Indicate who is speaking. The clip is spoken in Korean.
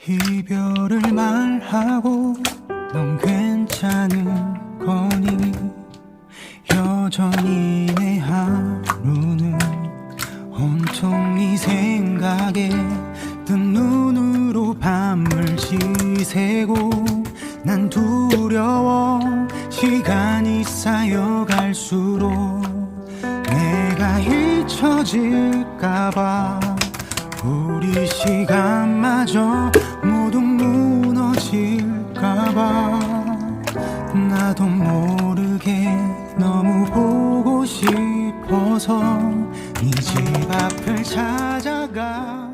Speaker 1: 이별을 말하고 넌 괜찮은 거니? 여전히 내 하루는 온통 네 생각에 뜬 눈으로 밤을 지새고 난 두려워 시간이 쌓여갈수록 내가 잊혀질까봐 우리 시간마저 모두 무너질까봐 나도 모르게 너무 보고 싶어서 네 집 앞을 찾아가